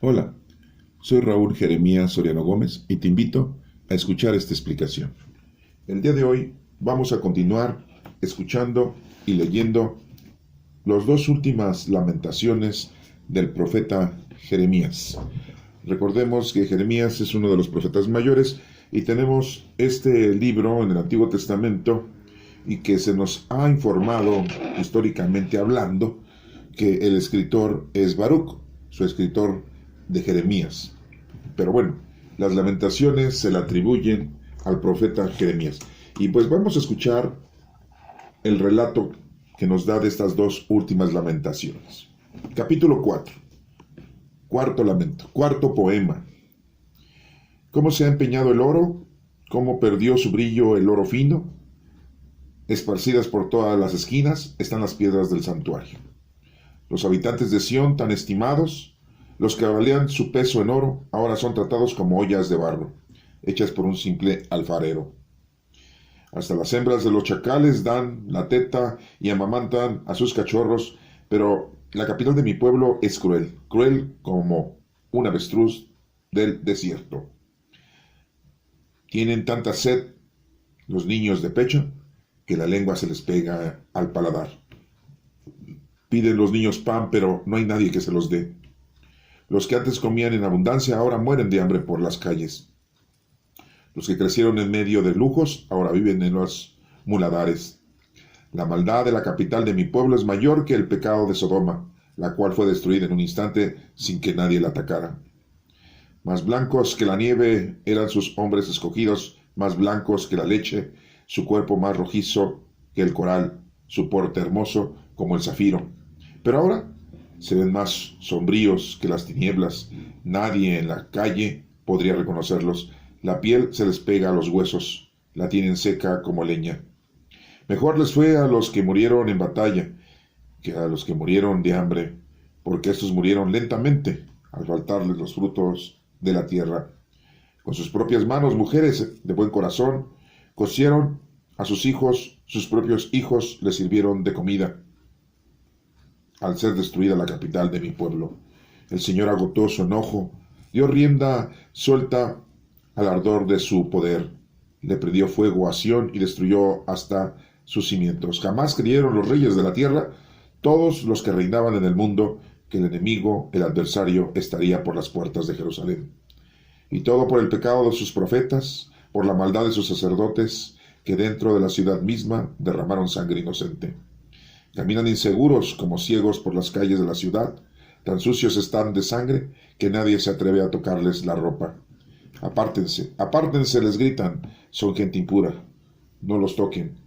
Hola, soy Raúl Jeremías Soriano Gómez y te invito a escuchar esta explicación. El día de hoy vamos a continuar escuchando y leyendo las dos últimas lamentaciones del profeta Jeremías. Recordemos que Jeremías es uno de los profetas mayores y tenemos este libro en el Antiguo Testamento y que se nos ha informado históricamente hablando que el escritor es Baruc, su escritor de Jeremías. Pero bueno, las lamentaciones se le atribuyen al profeta Jeremías. Y pues vamos a escuchar el relato que nos da de estas dos últimas lamentaciones. Capítulo 4. Cuarto lamento, cuarto poema. ¿Cómo se ha empeñado el oro? ¿Cómo perdió su brillo el oro fino? Esparcidas por todas las esquinas están las piedras del santuario. Los habitantes de Sión, tan estimados, los que valían su peso en oro, ahora son tratados como ollas de barro, hechas por un simple alfarero. Hasta las hembras de los chacales dan la teta y amamantan a sus cachorros, pero la capital de mi pueblo es cruel, cruel como un avestruz del desierto. Tienen tanta sed los niños de pecho que la lengua se les pega al paladar. Piden los niños pan, pero no hay nadie que se los dé. Los que antes comían en abundancia ahora mueren de hambre por las calles. Los que crecieron en medio de lujos ahora viven en los muladares. La maldad de la capital de mi pueblo es mayor que el pecado de Sodoma, la cual fue destruida en un instante sin que nadie la atacara. Más blancos que la nieve eran sus hombres escogidos, más blancos que la leche, su cuerpo más rojizo que el coral, su porte hermoso como el zafiro. Pero ahora se ven más sombríos que las tinieblas. Nadie en la calle podría reconocerlos. La piel se les pega a los huesos, la tienen seca como leña. Mejor les fue a los que murieron en batalla que a los que murieron de hambre, porque estos murieron lentamente al faltarles los frutos de la tierra. Con sus propias manos, mujeres de buen corazón, cocieron a sus hijos propios hijos les sirvieron de comida. Al ser destruida la capital de mi pueblo, el Señor agotó su enojo, dio rienda suelta al ardor de su poder, le prendió fuego a Sión y destruyó hasta sus cimientos. Jamás creyeron los reyes de la tierra, todos los que reinaban en el mundo, que el enemigo, el adversario, estaría por las puertas de Jerusalén. Y todo por el pecado de sus profetas, por la maldad de sus sacerdotes, que dentro de la ciudad misma derramaron sangre inocente. Caminan inseguros como ciegos por las calles de la ciudad, tan sucios están de sangre que nadie se atreve a tocarles la ropa. Apártense, apártense, les gritan, son gente impura, no los toquen,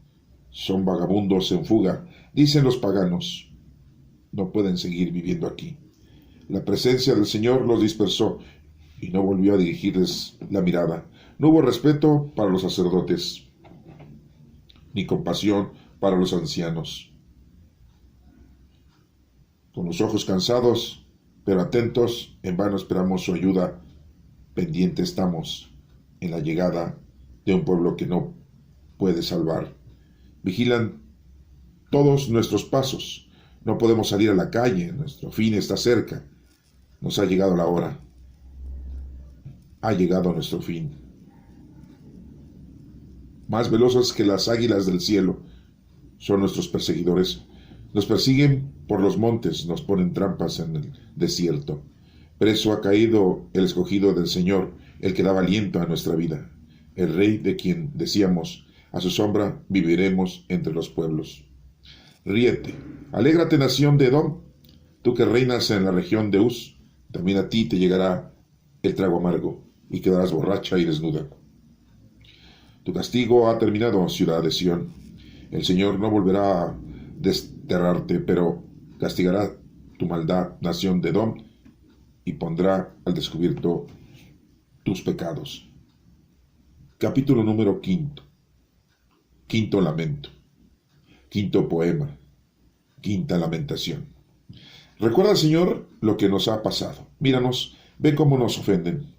son vagabundos en fuga, dicen los paganos, no pueden seguir viviendo aquí. La presencia del Señor los dispersó y no volvió a dirigirles la mirada. No hubo respeto para los sacerdotes, ni compasión para los ancianos. Con los ojos cansados, pero atentos, en vano esperamos su ayuda. Pendiente estamos en la llegada de un pueblo que no puede salvar. Vigilan todos nuestros pasos. No podemos salir a la calle. Nuestro fin está cerca. Nos ha llegado la hora. Ha llegado nuestro fin. Más veloces que las águilas del cielo son nuestros perseguidores. Nos persiguen por los montes, nos ponen trampas en el desierto. Preso ha caído el escogido del Señor, el que daba aliento a nuestra vida, el Rey de quien decíamos, a su sombra viviremos entre los pueblos. Ríete, alégrate nación de Edom, tú que reinas en la región de Uz, también a ti te llegará el trago amargo, y quedarás borracha y desnuda. Tu castigo ha terminado, ciudad de Sión. El Señor no volverá a desterrarte, pero castigará tu maldad, nación de Edom, y pondrá al descubierto tus pecados. Capítulo número 5. Quinto lamento. Quinto poema. Quinta lamentación. Recuerda, Señor, lo que nos ha pasado. Míranos, ve cómo nos ofenden.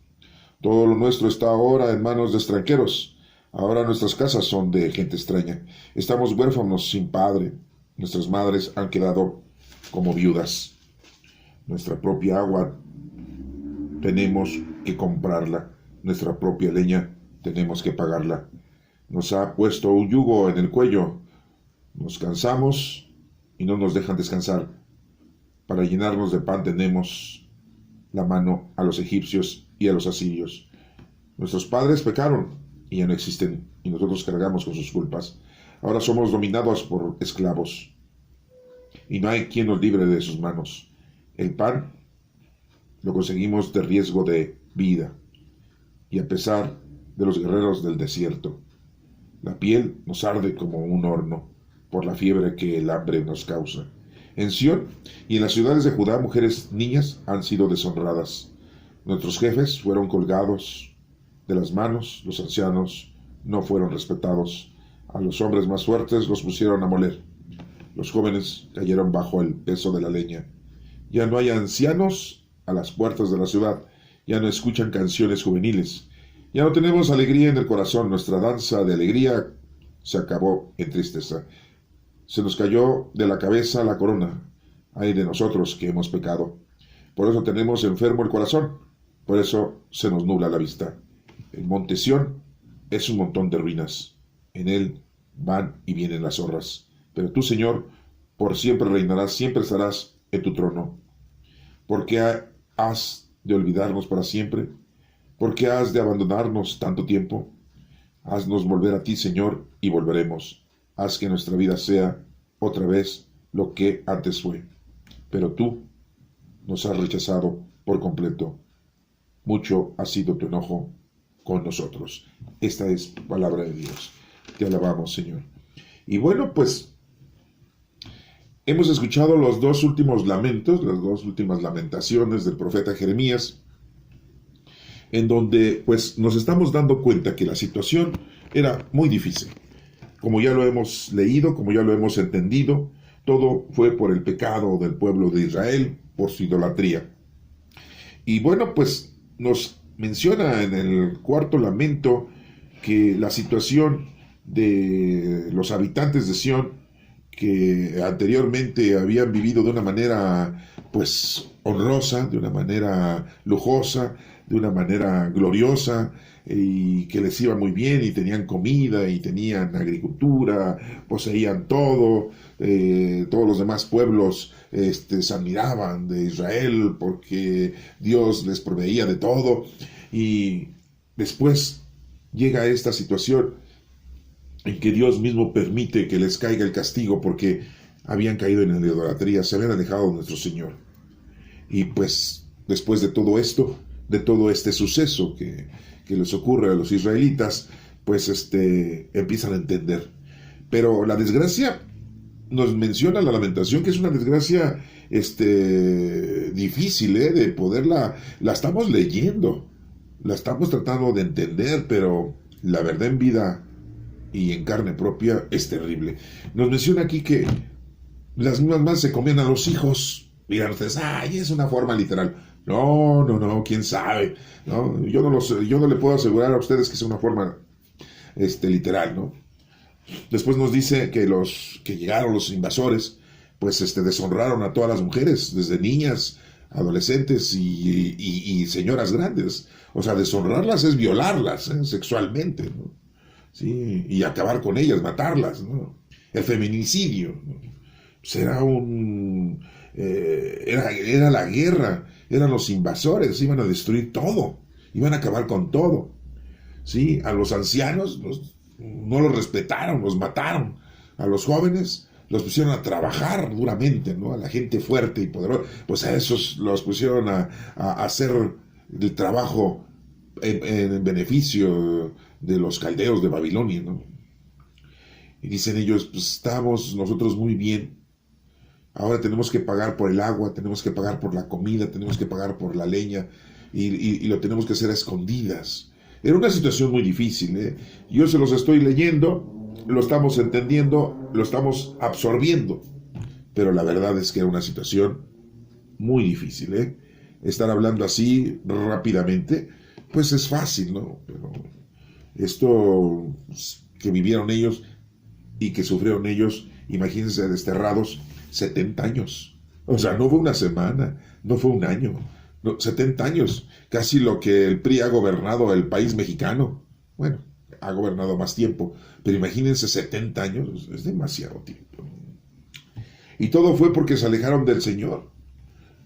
Todo lo nuestro está ahora en manos de extranjeros. Ahora nuestras casas son de gente extraña. Estamos huérfanos sin padre. Nuestras madres han quedado como viudas. Nuestra propia agua tenemos que comprarla. Nuestra propia leña tenemos que pagarla. Nos ha puesto un yugo en el cuello. Nos cansamos y no nos dejan descansar. Para llenarnos de pan tenemos la mano a los egipcios y a los asirios. Nuestros padres pecaron y ya no existen, y nosotros cargamos con sus culpas. Ahora somos dominados por esclavos, y no hay quien nos libre de sus manos. El pan lo conseguimos de riesgo de vida, y a pesar de los guerreros del desierto. La piel nos arde como un horno por la fiebre que el hambre nos causa. En Sión y en las ciudades de Judá, mujeres, niñas han sido deshonradas. Nuestros jefes fueron colgados de las manos, los ancianos no fueron respetados. A los hombres más fuertes los pusieron a moler. Los jóvenes cayeron bajo el peso de la leña. Ya no hay ancianos a las puertas de la ciudad. Ya no escuchan canciones juveniles. Ya no tenemos alegría en el corazón. Nuestra danza de alegría se acabó en tristeza. Se nos cayó de la cabeza la corona. Ay de nosotros que hemos pecado. Por eso tenemos enfermo el corazón. Por eso se nos nubla la vista. El monte Sión es un montón de ruinas. En él van y vienen las zorras. Pero tú, Señor, por siempre reinarás, siempre estarás en tu trono. ¿Por qué has de olvidarnos para siempre? ¿Por qué has de abandonarnos tanto tiempo? Haznos volver a ti, Señor, y volveremos. Haz que nuestra vida sea otra vez lo que antes fue. Pero tú nos has rechazado por completo. Mucho ha sido tu enojo con nosotros. Esta es palabra de Dios. Te alabamos, Señor. Y bueno, pues hemos escuchado los dos últimos lamentos, las dos últimas lamentaciones del profeta Jeremías, en donde pues nos estamos dando cuenta que la situación era muy difícil. Como ya lo hemos leído, como ya lo hemos entendido, todo fue por el pecado del pueblo de Israel, por su idolatría. Y bueno, pues nos menciona en el cuarto lamento que la situación de los habitantes de Sión, que anteriormente habían vivido de una manera pues honrosa, de una manera lujosa, de una manera gloriosa, y que les iba muy bien y tenían comida y tenían agricultura, poseían todo, todos los demás pueblos se admiraban de Israel porque Dios les proveía de todo, y después llega esta situación en que Dios mismo permite que les caiga el castigo porque habían caído en la idolatría, se habían alejado de nuestro Señor. Y pues después de todo esto, de todo este suceso que les ocurre a los israelitas, pues empiezan a entender. Pero la desgracia nos menciona la lamentación, que es una desgracia difícil de poderla, la estamos leyendo, la estamos tratando de entender, pero la verdad en vida y en carne propia es terrible. Nos menciona aquí que las mismas madres se comían a los hijos. Miran ustedes, ay, es una forma literal. No, quién sabe, ¿no? Yo no le puedo asegurar a ustedes que sea una forma literal, ¿no? Después nos dice que los que llegaron los invasores, pues deshonraron a todas las mujeres, desde niñas, adolescentes y señoras grandes. O sea, deshonrarlas es violarlas, sexualmente, ¿no? Sí, y acabar con ellas, matarlas, ¿no? El feminicidio, ¿no? Pues era la guerra, eran los invasores, iban a destruir todo, iban a acabar con todo. ¿Sí? A los ancianos no los respetaron, los mataron. A los jóvenes los pusieron a trabajar duramente, ¿no? A la gente fuerte y poderosa, pues a esos los pusieron a hacer el trabajo en beneficio de los caldeos de Babilonia, ¿no? Y dicen ellos, pues estamos nosotros muy bien. Ahora tenemos que pagar por el agua, tenemos que pagar por la comida, tenemos que pagar por la leña, y lo tenemos que hacer a escondidas. Era una situación muy difícil, Yo se los estoy leyendo, lo estamos entendiendo, lo estamos absorbiendo, pero la verdad es que era una situación muy difícil, Estar hablando así rápidamente, pues es fácil, ¿no? Pero esto que vivieron ellos y que sufrieron ellos, imagínense desterrados 70 años. O sea, no fue una semana, no fue un año, No, 70 años, casi lo que el PRI ha gobernado el país mexicano. Bueno, ha gobernado más tiempo, pero imagínense 70 años, es demasiado tiempo. Y todo fue porque se alejaron del Señor,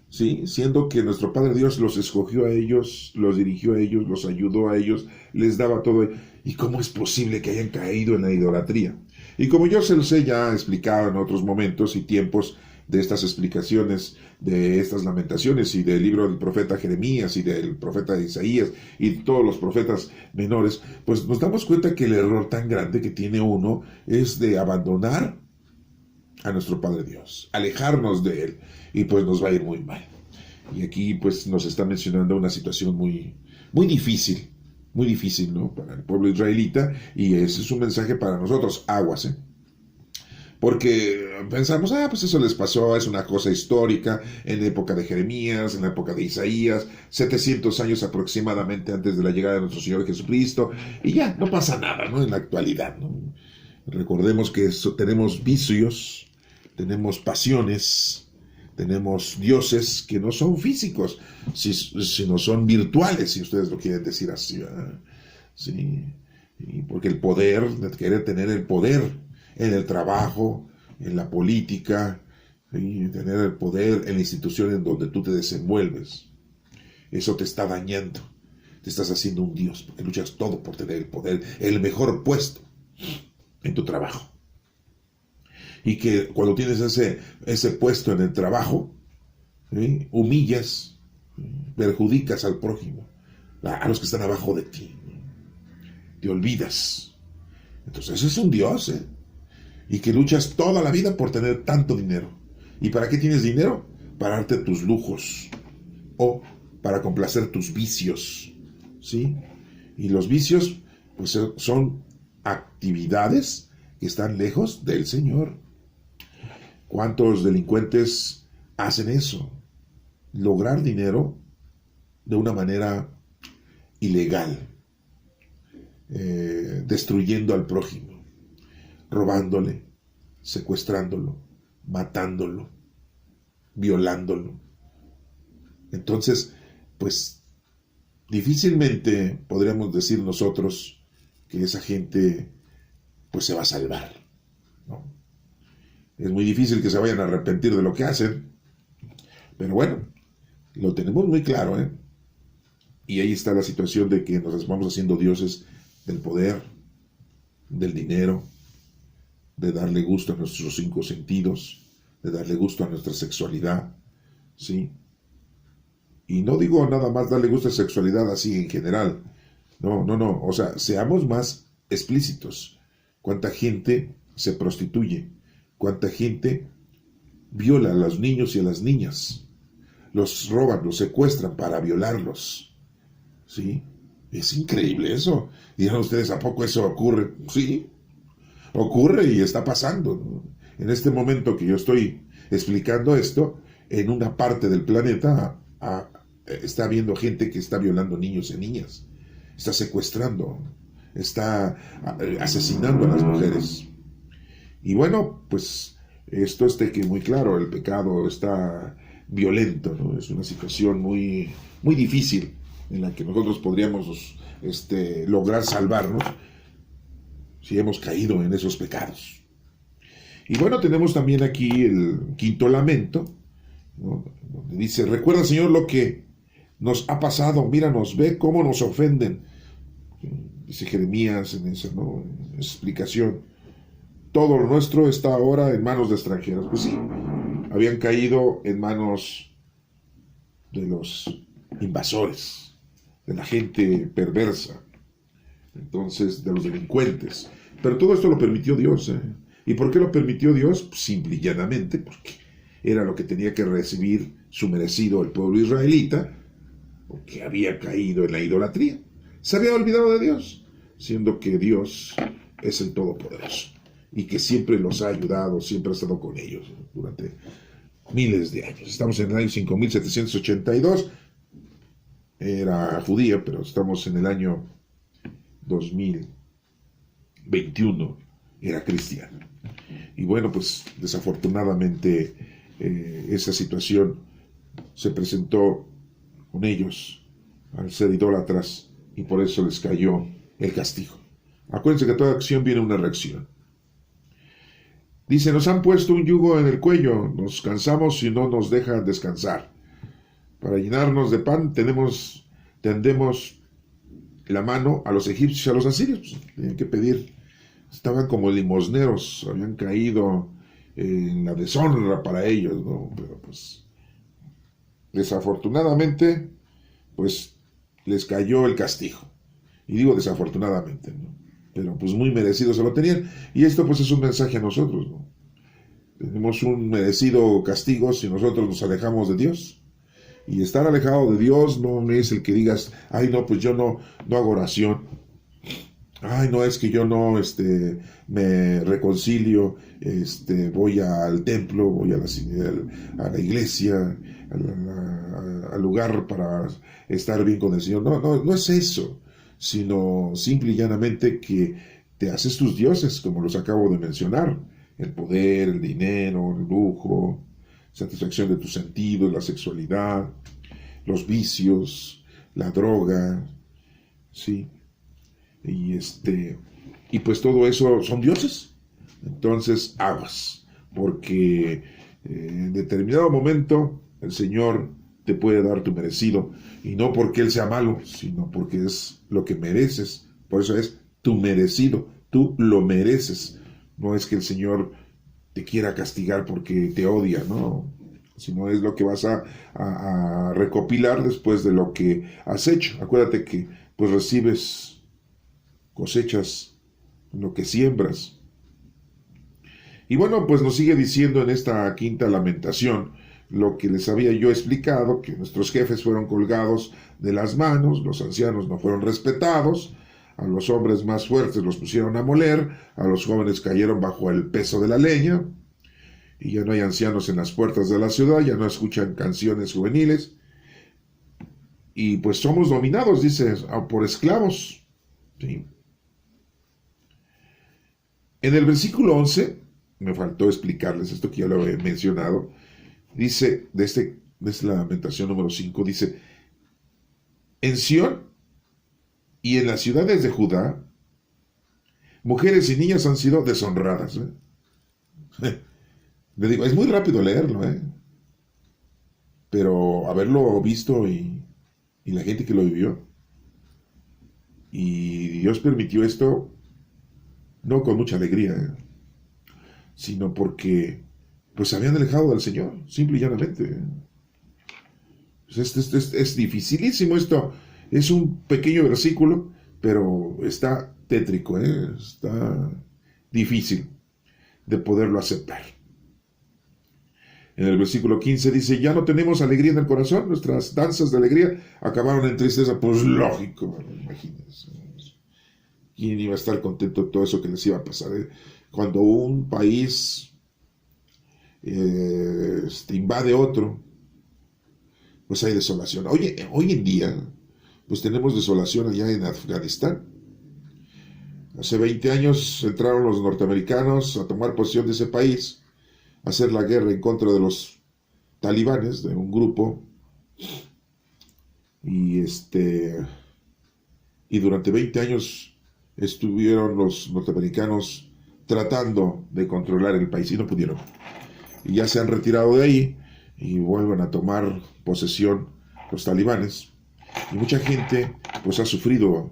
¿sí? Siendo que nuestro Padre Dios los escogió a ellos, los dirigió a ellos, los ayudó a ellos, les daba todo. ¿Y cómo es posible que hayan caído en la idolatría? Y como yo se los he ya explicado en otros momentos y tiempos de estas explicaciones, de estas lamentaciones y del libro del profeta Jeremías y del profeta Isaías y todos los profetas menores, pues nos damos cuenta que el error tan grande que tiene uno es de abandonar a nuestro Padre Dios, alejarnos de Él, y pues nos va a ir muy mal. Y aquí pues nos está mencionando una situación muy, muy difícil, ¿no? Para el pueblo israelita, y ese es un mensaje para nosotros, aguas, ¿eh? Porque pensamos, pues eso les pasó, es una cosa histórica, en la época de Jeremías, en la época de Isaías, 700 años aproximadamente antes de la llegada de nuestro Señor Jesucristo, y ya, no pasa nada, ¿no? En la actualidad, ¿no? Recordemos que tenemos vicios, tenemos pasiones, tenemos dioses que no son físicos, sino son virtuales, si ustedes lo quieren decir así, ¿verdad? Sí. Y porque el poder, querer tener el poder en el trabajo, en la política, ¿sí? Tener el poder en la institución en donde tú te desenvuelves, eso te está dañando, te estás haciendo un dios, porque luchas todo por tener el poder, el mejor puesto en tu trabajo. Y que cuando tienes ese puesto en el trabajo, ¿sí? Humillas, perjudicas al prójimo, a los que están abajo de ti, te olvidas. Entonces eso es un dios, ¿eh? Y que luchas toda la vida por tener tanto dinero. ¿Y para qué tienes dinero? Para darte tus lujos o para complacer tus vicios, ¿sí? Y los vicios pues son actividades que están lejos del Señor. ¿Cuántos delincuentes hacen eso? Lograr dinero de una manera ilegal, destruyendo al prójimo, robándole, secuestrándolo, matándolo, violándolo. Entonces, pues difícilmente podríamos decir nosotros que esa gente pues se va a salvar, ¿no? Es muy difícil que se vayan a arrepentir de lo que hacen, pero bueno, lo tenemos muy claro, ¿eh? Y ahí está la situación de que nos vamos haciendo dioses del poder, del dinero, de darle gusto a nuestros 5 sentidos, de darle gusto a nuestra sexualidad, ¿sí? Y no digo nada más darle gusto a la sexualidad así en general, no, o sea, seamos más explícitos. ¿Cuánta gente se prostituye? ¿Cuánta gente viola a los niños y a las niñas? Los roban, los secuestran para violarlos, ¿sí? Es increíble eso. Dirán ustedes, ¿a poco eso ocurre? Sí, ocurre y está pasando, ¿no? En este momento que yo estoy explicando esto, en una parte del planeta está habiendo gente que está violando niños y niñas, está secuestrando, está asesinando a las mujeres. Y bueno, pues esto está que muy claro, el pecado está violento, ¿no? Es una situación muy, muy difícil en la que nosotros podríamos lograr salvarnos si hemos caído en esos pecados. Y bueno, tenemos también aquí el quinto lamento, ¿no? Donde dice, recuerda, Señor, lo que nos ha pasado, míranos, ve cómo nos ofenden. Dice Jeremías en esa, ¿no?, en esa explicación. Todo lo nuestro está ahora en manos de extranjeros. Pues sí, habían caído en manos de los invasores, de la gente perversa, entonces de los delincuentes. Pero todo esto lo permitió Dios, ¿eh? ¿Y por qué lo permitió Dios? Pues simple y llanamente porque era lo que tenía que recibir su merecido el pueblo israelita, porque había caído en la idolatría. Se había olvidado de Dios, siendo que Dios es el Todopoderoso y que siempre los ha ayudado, siempre ha estado con ellos, ¿no?, durante miles de años. Estamos en el año 5782, era judía, pero estamos en el año 2021, era cristiana. Y bueno, pues desafortunadamente esa situación se presentó con ellos al ser idólatras y por eso les cayó el castigo. Acuérdense que a toda acción viene una reacción. Dice, nos han puesto un yugo en el cuello, nos cansamos y no nos dejan descansar. Para llenarnos de pan tendemos la mano a los egipcios y a los asirios. Pues, tenían que pedir. Estaban como limosneros, habían caído en la deshonra para ellos, ¿no? Pero pues, desafortunadamente, pues, les cayó el castigo. Y digo desafortunadamente, ¿no? Pero pues muy merecido se lo tenían. Y esto pues es un mensaje a nosotros, ¿no? Tenemos un merecido castigo si nosotros nos alejamos de Dios. Y estar alejado de Dios no es el que digas, ay no, pues yo no hago oración. Ay no, es que yo no me reconcilio, voy al templo, voy a la iglesia, al lugar para estar bien con el Señor. No es eso, sino simple y llanamente que te haces tus dioses, como los acabo de mencionar. El poder, el dinero, el lujo, satisfacción de tus sentidos, la sexualidad, los vicios, la droga, ¿sí? Y pues todo eso son dioses. Entonces aguas, porque en determinado momento el Señor te puede dar tu merecido, y no porque Él sea malo, sino porque es lo que mereces. Por eso es tu merecido, tú lo mereces. No es que el Señor te quiera castigar porque te odia, no, sino es lo que vas a recopilar después de lo que has hecho. Acuérdate que pues cosechas lo que siembras. Y bueno, pues nos sigue diciendo en esta quinta lamentación lo que les había yo explicado, que nuestros jefes fueron colgados de las manos, los ancianos no fueron respetados, a los hombres más fuertes los pusieron a moler, a los jóvenes cayeron bajo el peso de la leña, y ya no hay ancianos en las puertas de la ciudad, ya no escuchan canciones juveniles, y pues somos dominados, dice, por esclavos. ¿Sí? En el versículo 11, me faltó explicarles esto que ya lo he mencionado, dice, de esta lamentación número 5, dice, en Sión y en las ciudades de Judá, mujeres y niñas han sido deshonradas. Le digo, es muy rápido leerlo, pero haberlo visto y la gente que lo vivió. Y Dios permitió esto no con mucha alegría, sino porque pues se habían alejado del Señor, simple y llanamente. Pues es dificilísimo esto. Es un pequeño versículo, pero está tétrico, está difícil de poderlo aceptar. En el versículo 15 dice, ya no tenemos alegría en el corazón, nuestras danzas de alegría acabaron en tristeza. Pues lógico, imagínense. ¿Quién iba a estar contento de todo eso que les iba a pasar? Cuando un país invade otro, pues hay desolación. Hoy en día, pues tenemos desolación allá en Afganistán. Hace 20 años entraron los norteamericanos a tomar posesión de ese país, a hacer la guerra en contra de los talibanes, de un grupo, y durante 20 años estuvieron los norteamericanos tratando de controlar el país y no pudieron. Y ya se han retirado de ahí y vuelven a tomar posesión los talibanes. Y mucha gente pues ha sufrido,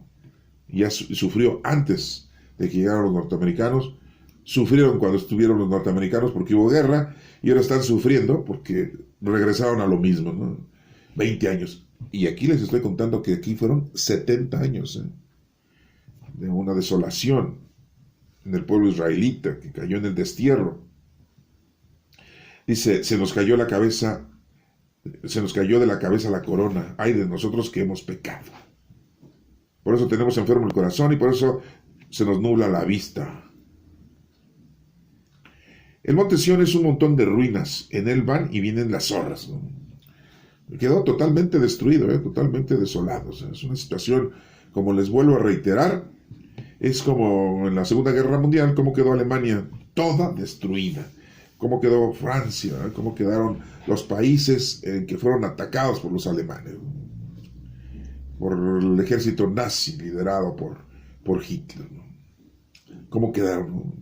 ya sufrió antes de que llegaran los norteamericanos, sufrieron cuando estuvieron los norteamericanos porque hubo guerra, y ahora están sufriendo porque regresaron a lo mismo, ¿no? 20 años. Y aquí les estoy contando que aquí fueron 70 años de una desolación en el pueblo israelita que cayó en el destierro. Dice, se nos cayó de la cabeza la corona, ay de nosotros que hemos pecado. Por eso tenemos enfermo el corazón y por eso se nos nubla la vista. El monte Sión es un montón de ruinas, en él van y vienen las zorras, ¿no? Quedó totalmente destruido, totalmente desolado. O sea, es una situación, como les vuelvo a reiterar, es como en la Segunda Guerra Mundial, cómo quedó Alemania, toda destruida. Cómo quedó Francia, cómo quedaron los países que fueron atacados por los alemanes. por el ejército nazi liderado por Hitler, ¿no? Cómo quedaron, ¿no?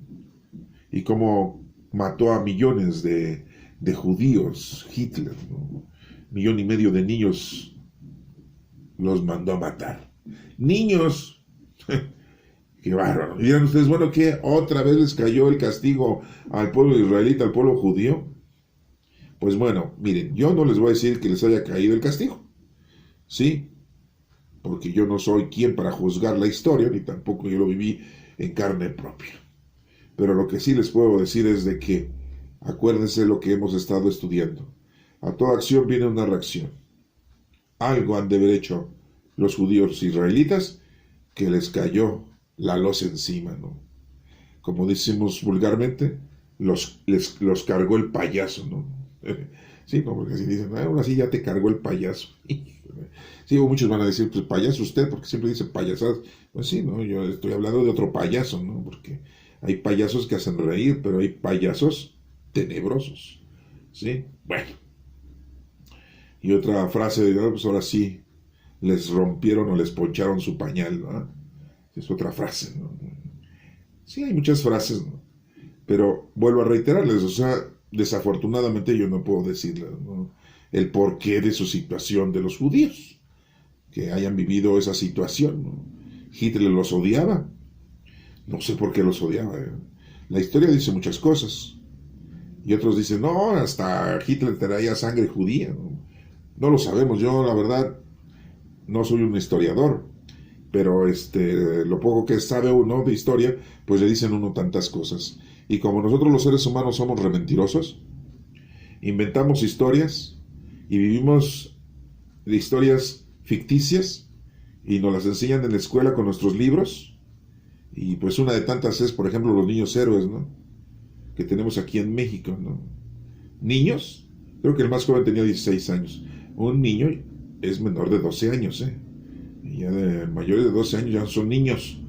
Y cómo mató a millones de judíos Hitler, ¿no? 1,5 millones de niños los mandó a matar. ¡Niños! ¡Qué bárbaro! Y dirán ustedes, bueno, ¿qué? ¿Otra vez les cayó el castigo al pueblo israelita, al pueblo judío? Pues bueno, miren, yo no les voy a decir que les haya caído el castigo, ¿sí? Porque yo no soy quien para juzgar la historia, ni tampoco yo lo viví en carne propia. Pero lo que sí les puedo decir es de que, acuérdense lo que hemos estado estudiando. A toda acción viene una reacción. Algo han de haber hecho los judíos israelitas que les cayó la losa encima, ¿no? Como decimos vulgarmente, los cargó el payaso, ¿no? Sí, no, porque así dicen, ahora sí ya te cargó el payaso. Sí, muchos van a decir, pues payaso usted, porque siempre dice payasadas. Pues sí, no, yo estoy hablando de otro payaso, ¿no? Porque hay payasos que hacen reír, pero hay payasos tenebrosos, ¿sí? Bueno. Y otra frase de, pues ahora sí, les rompieron o les poncharon su pañal, ¿no? Es otra frase, ¿no? Sí, hay muchas frases, ¿no? Pero vuelvo a reiterarles, o sea, desafortunadamente yo no puedo decirles, ¿no?, el porqué de su situación de los judíos, que hayan vivido esa situación, ¿no? Hitler los odiaba, no sé por qué los odiaba, ¿eh? La historia dice muchas cosas, y otros dicen, no, hasta Hitler traía sangre judía, ¿no? No lo sabemos, yo la verdad no soy un historiador, pero lo poco que sabe uno de historia, pues le dicen uno tantas cosas. Y como nosotros los seres humanos somos rementirosos, inventamos historias y vivimos de historias ficticias y nos las enseñan en la escuela con nuestros libros. Y pues una de tantas es, por ejemplo, los niños héroes, ¿no?, que tenemos aquí en México, ¿no? Niños, creo que el más joven tenía 16 años. Un niño es menor de 12 años, ¿eh? Y ya de mayores de 12 años ya son niños,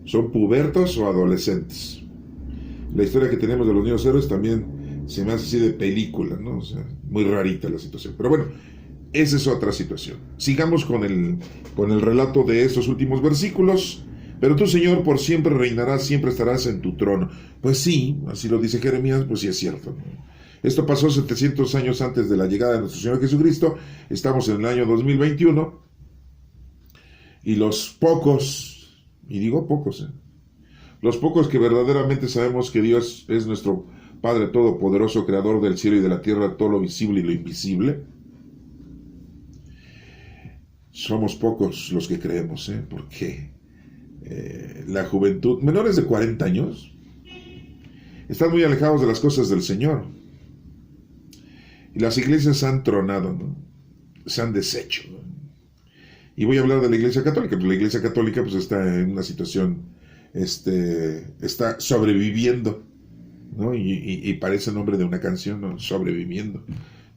son pubertos o adolescentes. La historia que tenemos de los niños héroes también se me hace así de película, ¿no? O sea, muy rarita la situación. Pero bueno, esa es otra situación. Sigamos con el relato de estos últimos versículos. Pero tú, Señor, por siempre reinarás, siempre estarás en tu trono. Pues sí, así lo dice Jeremías, pues sí es cierto, ¿no? Esto pasó 700 años antes de la llegada de nuestro Señor Jesucristo. Estamos en el año 2021. Y los pocos, y digo pocos, los pocos que verdaderamente sabemos que Dios es nuestro Padre Todopoderoso, Creador del cielo y de la tierra, todo lo visible y lo invisible, somos pocos los que creemos, porque la juventud, menores de 40 años, están muy alejados de las cosas del Señor. Y las iglesias se han tronado, ¿no? Se han deshecho, ¿no? Y voy a hablar de la Iglesia Católica, porque la Iglesia Católica pues está en una situación, está sobreviviendo, ¿no? Y parece el nombre de una canción, ¿no? Sobreviviendo.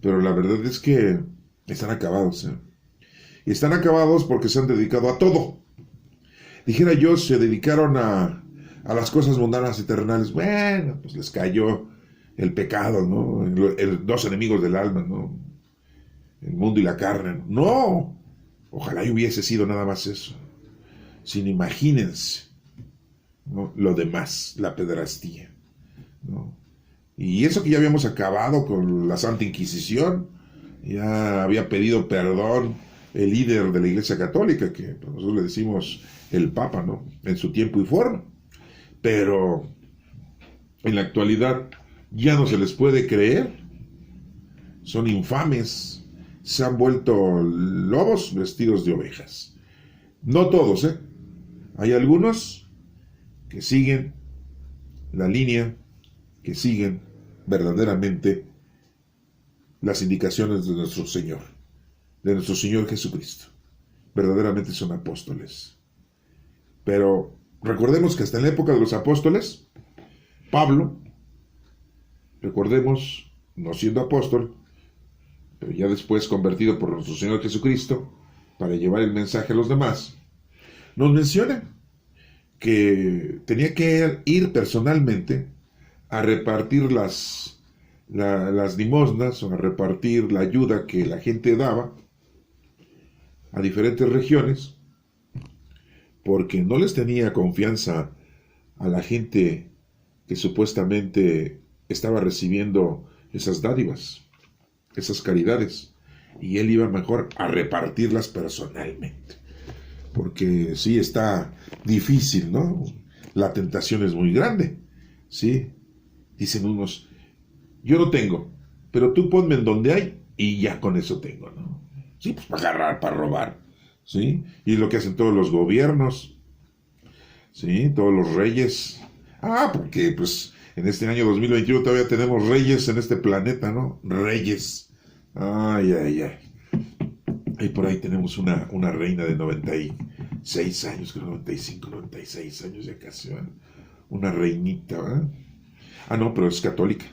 Pero la verdad es que están acabados, ¿eh? Y están acabados porque se han dedicado a todo. Dijera yo, se dedicaron a las cosas mundanas y terrenales. Bueno, pues les cayó el pecado, ¿no? Dos enemigos del alma, ¿no? El mundo y la carne. ¡No! Ojalá hubiese sido nada más eso. Sino imagínense, ¿no?, lo demás, la pederastía, ¿no? Y eso que ya habíamos acabado con la Santa Inquisición, ya había pedido perdón el líder de la Iglesia Católica, que nosotros le decimos el Papa, ¿no?, en su tiempo y forma. Pero en la actualidad ya no se les puede creer. Son infames. Se han vuelto lobos vestidos de ovejas. No todos, ¿eh? Hay algunos que siguen la línea, que siguen verdaderamente las indicaciones de nuestro Señor Jesucristo. Verdaderamente son apóstoles. Pero recordemos que hasta en la época de los apóstoles, Pablo, recordemos, no siendo apóstol, pero ya después convertido por nuestro Señor Jesucristo para llevar el mensaje a los demás, nos menciona que tenía que ir personalmente a repartir las limosnas o a repartir la ayuda que la gente daba a diferentes regiones porque no les tenía confianza a la gente que supuestamente estaba recibiendo esas dádivas, esas caridades, y él iba mejor a repartirlas personalmente, porque sí está difícil, ¿no? La tentación es muy grande, ¿sí? Dicen unos, yo no tengo, pero tú ponme en donde hay y ya con eso tengo, ¿no? Sí, pues para agarrar, para robar, ¿sí? Y lo que hacen todos los gobiernos, ¿sí? Todos los reyes. Porque pues en este año 2021 todavía tenemos reyes en este planeta, ¿no? Reyes. Ay, ay, ay. Y por ahí tenemos una reina de 96 años, creo 95, 96 años ya casi, ¿verdad? Una reinita, ¿verdad? No, pero es católica.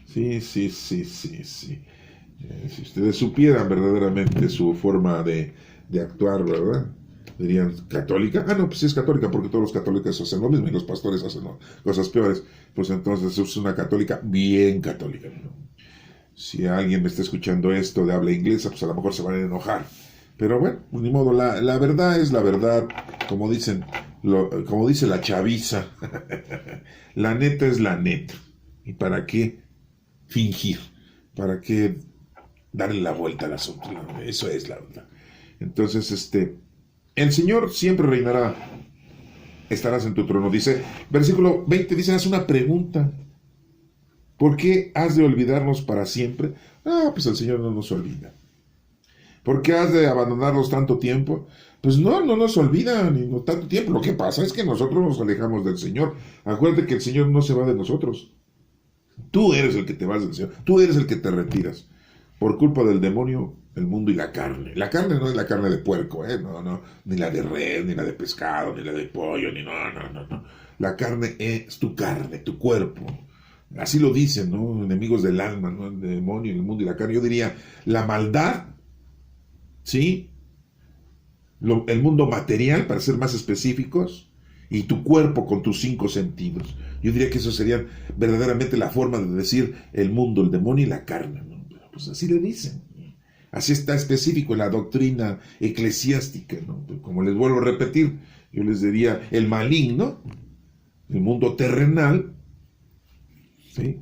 Sí, sí, sí, sí, sí. Si ustedes supieran verdaderamente su forma de actuar, ¿verdad? Dirían, ¿católica? No, pues sí es católica, porque todos los católicos hacen lo mismo y los pastores hacen cosas peores. Pues entonces es una católica bien católica, ¿no? Si alguien me está escuchando esto de habla inglesa, pues a lo mejor se van a enojar. Pero bueno, pues ni modo, la verdad es la verdad, como dicen, como dice la chaviza, la neta es la neta. ¿Y para qué fingir? ¿Para qué darle la vuelta al asunto? Eso es la verdad. Entonces, el Señor siempre reinará, estarás en tu trono. Dice, versículo 20, dice, haz una pregunta. ¿Por qué has de olvidarnos para siempre? Pues el Señor no nos olvida. ¿Por qué has de abandonarnos tanto tiempo? Pues no nos olvida ni no tanto tiempo. Lo que pasa es que nosotros nos alejamos del Señor. Acuérdate que el Señor no se va de nosotros. Tú eres el que te vas del Señor. Tú eres el que te retiras. Por culpa del demonio, el mundo y la carne. La carne no es la carne de puerco, no, ni la de res, ni la de pescado, ni la de pollo, ni no. La carne es tu carne, tu cuerpo. Así lo dicen, ¿no? Enemigos del alma, ¿no? El demonio, el mundo y la carne. Yo diría, la maldad, ¿sí? El mundo material, para ser más específicos, y tu cuerpo con tus 5 sentidos. Yo diría que eso sería verdaderamente la forma de decir el mundo, el demonio y la carne, ¿no? Pues así le dicen. Así está específico en la doctrina eclesiástica, ¿no? Como les vuelvo a repetir, yo les diría el maligno, el mundo terrenal, ¿sí?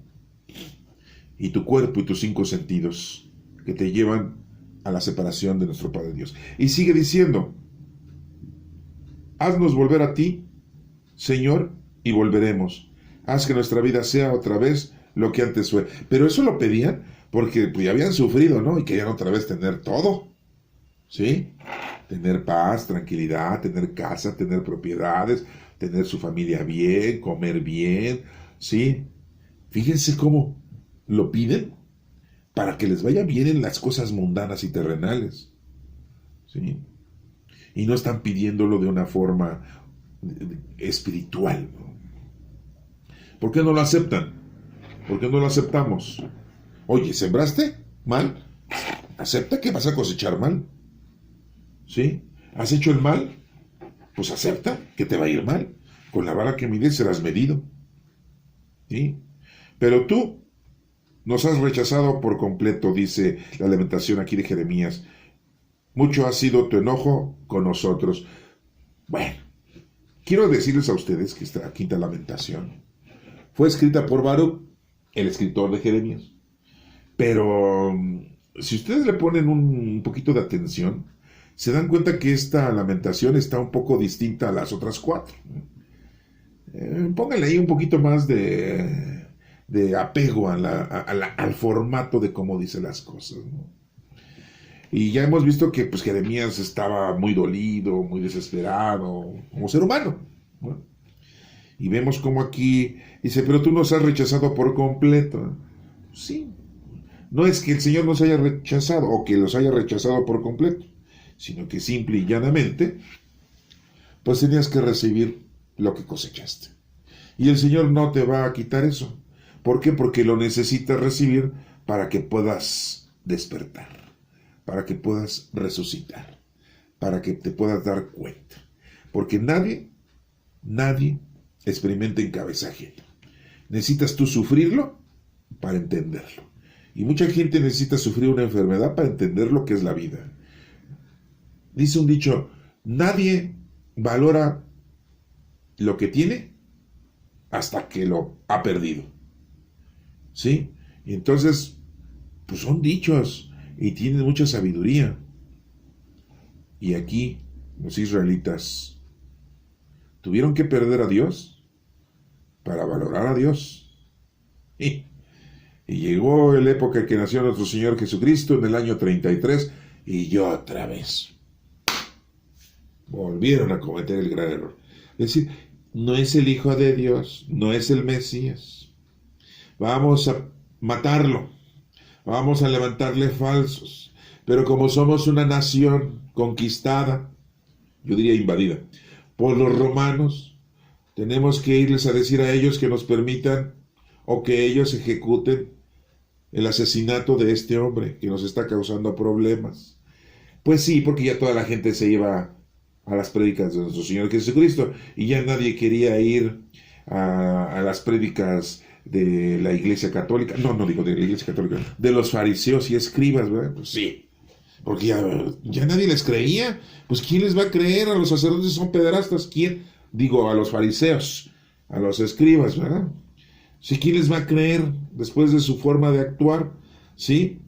Y tu cuerpo y tus 5 sentidos que te llevan a la separación de nuestro Padre Dios. Y sigue diciendo, haznos volver a ti, Señor, y volveremos. Haz que nuestra vida sea otra vez lo que antes fue. Pero eso lo pedían porque pues, ya habían sufrido, ¿no? Y querían otra vez tener todo, ¿sí? Tener paz, tranquilidad, tener casa, tener propiedades, tener su familia bien, comer bien, ¿sí? Fíjense cómo lo piden para que les vaya bien en las cosas mundanas y terrenales, ¿sí? Y no están pidiéndolo de una forma espiritual, ¿no? ¿Por qué no lo aceptan? ¿Por qué no lo aceptamos? Oye, ¿sembraste mal? Acepta que vas a cosechar mal, ¿sí? ¿Has hecho el mal? Pues acepta que te va a ir mal. Con la vara que mides serás medido, ¿sí? Pero tú nos has rechazado por completo, dice la lamentación aquí de Jeremías. Mucho ha sido tu enojo con nosotros. Bueno, quiero decirles a ustedes que esta quinta lamentación fue escrita por Baruch, el escritor de Jeremías. Pero si ustedes le ponen un poquito de atención, se dan cuenta que esta lamentación está un poco distinta a las otras 4. Pónganle ahí un poquito más de apego al formato de cómo dice las cosas, ¿no? Y ya hemos visto que pues, Jeremías estaba muy dolido, muy desesperado, como ser humano, ¿no? Y vemos como aquí dice, pero tú nos has rechazado por completo. Sí, no es que el Señor nos haya rechazado o que los haya rechazado por completo, sino que simple y llanamente, pues tenías que recibir lo que cosechaste. Y el Señor no te va a quitar eso. ¿Por qué? Porque lo necesitas recibir para que puedas despertar, para que puedas resucitar, para que te puedas dar cuenta. Porque nadie experimenta en cabeza ajena. Necesitas tú sufrirlo para entenderlo. Y mucha gente necesita sufrir una enfermedad para entender lo que es la vida. Dice un dicho, nadie valora lo que tiene hasta que lo ha perdido. ¿Sí? Y entonces, pues son dichos y tienen mucha sabiduría. Y aquí los israelitas tuvieron que perder a Dios para valorar a Dios. Y llegó la época en que nació nuestro Señor Jesucristo en el año 33 y otra vez volvieron a cometer el gran error. Es decir, no es el Hijo de Dios, no es el Mesías. Vamos a matarlo, vamos a levantarle falsos. Pero como somos una nación conquistada, yo diría invadida, por los romanos, tenemos que irles a decir a ellos que nos permitan o que ellos ejecuten el asesinato de este hombre que nos está causando problemas. Pues sí, porque ya toda la gente se iba a las prédicas de nuestro Señor Jesucristo y ya nadie quería ir a las prédicas de la Iglesia Católica, no digo de la Iglesia Católica, de los fariseos y escribas, ¿verdad? Pues sí, porque ya nadie les creía. Pues ¿quién les va a creer? A los sacerdotes son pederastas. ¿Quién? Digo, a los fariseos, a los escribas, ¿verdad? Sí, ¿quién les va a creer después de su forma de actuar? ¿Sí?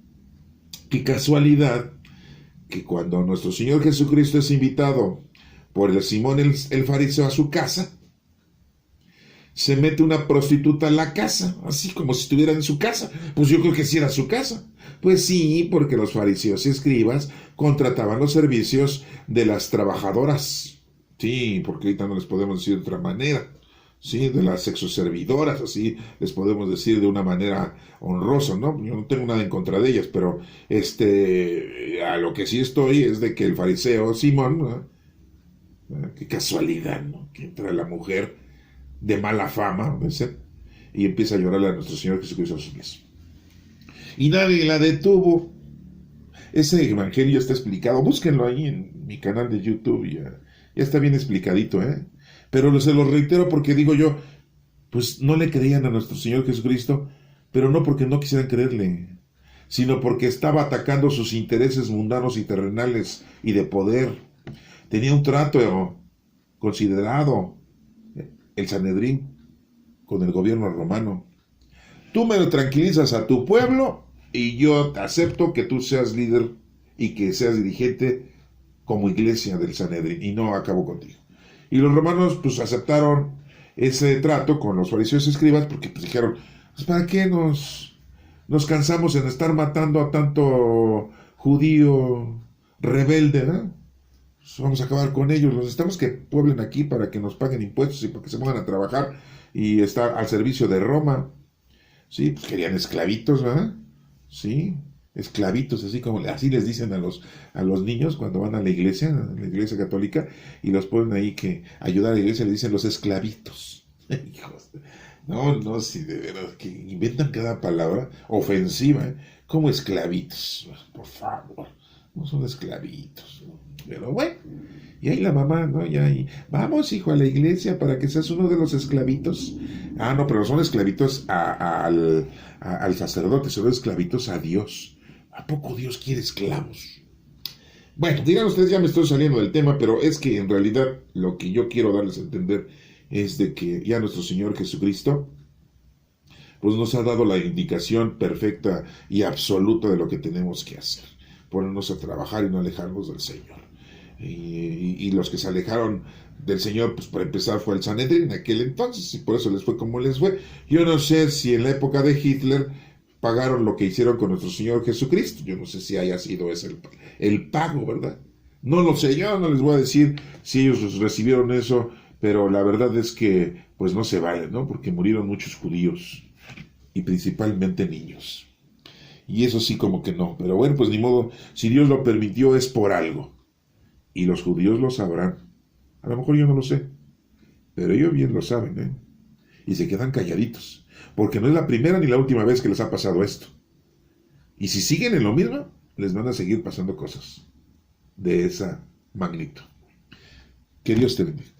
Qué casualidad que cuando nuestro Señor Jesucristo es invitado por el Simón el fariseo a su casa, se mete una prostituta a la casa, así como si estuviera en su casa. Pues yo creo que sí era su casa. Pues sí, porque los fariseos y escribas contrataban los servicios de las trabajadoras. Sí, porque ahorita no les podemos decir de otra manera. Sí, de las sexoservidoras, así les podemos decir de una manera honrosa, ¿no? Yo no tengo nada en contra de ellas, pero a lo que sí estoy es de que el fariseo Simón, ¿no? Qué casualidad, ¿no? Que entra la mujer de mala fama, ¿no? Y empieza a llorarle a nuestro Señor Jesucristo a sus pies. Y nadie la detuvo. Ese evangelio está explicado, búsquenlo ahí en mi canal de YouTube, ya está bien explicadito, ¿eh? Pero se lo reitero porque digo yo, pues no le creían a nuestro Señor Jesucristo, pero no porque no quisieran creerle, sino porque estaba atacando sus intereses mundanos y terrenales y de poder. Tenía un trato considerado, el Sanedrín, con el gobierno romano. Tú me tranquilizas a tu pueblo y yo te acepto que tú seas líder y que seas dirigente como iglesia del Sanedrín y no acabo contigo. Y los romanos pues aceptaron ese trato con los fariseos y escribas porque pues dijeron, pues ¿para qué nos cansamos en estar matando a tanto judío rebelde, ¿no? Pues vamos a acabar con ellos, los necesitamos que pueblen aquí para que nos paguen impuestos y para que se pongan a trabajar y estar al servicio de Roma. Sí, pues querían esclavitos, ¿verdad? Sí, esclavitos, así les dicen a los niños cuando van a la iglesia católica, y los ponen ahí que ayudar a la iglesia, le dicen los esclavitos. Hijos, no, sí, de veras, que inventan cada palabra ofensiva, ¿eh? Como esclavitos, por favor, no son esclavitos, ¿no? Pero bueno, y ahí la mamá, ¿no? Vamos, hijo, a la iglesia para que seas uno de los esclavitos. No, pero son esclavitos al sacerdote, son esclavitos a Dios. ¿A poco Dios quiere esclavos? Bueno, dirán ustedes, ya me estoy saliendo del tema, pero es que en realidad lo que yo quiero darles a entender es de que ya nuestro Señor Jesucristo pues nos ha dado la indicación perfecta y absoluta de lo que tenemos que hacer. Ponernos a trabajar y no alejarnos del Señor. Y los que se alejaron del Señor, pues para empezar fue el Sanedrín en aquel entonces, y por eso les fue como les fue. Yo no sé si en la época de Hitler pagaron lo que hicieron con nuestro Señor Jesucristo. Yo no sé si haya sido ese el pago, ¿verdad? No lo sé, yo no les voy a decir si ellos recibieron eso, pero la verdad es que pues no se vale, ¿no? Porque murieron muchos judíos, y principalmente niños. Y eso sí como que no, pero bueno, pues ni modo, si Dios lo permitió es por algo. Y los judíos lo sabrán. A lo mejor yo no lo sé, pero ellos bien lo saben, ¿eh? Y se quedan calladitos, porque no es la primera ni la última vez que les ha pasado esto. Y si siguen en lo mismo, les van a seguir pasando cosas de esa magnitud. Que Dios te bendiga.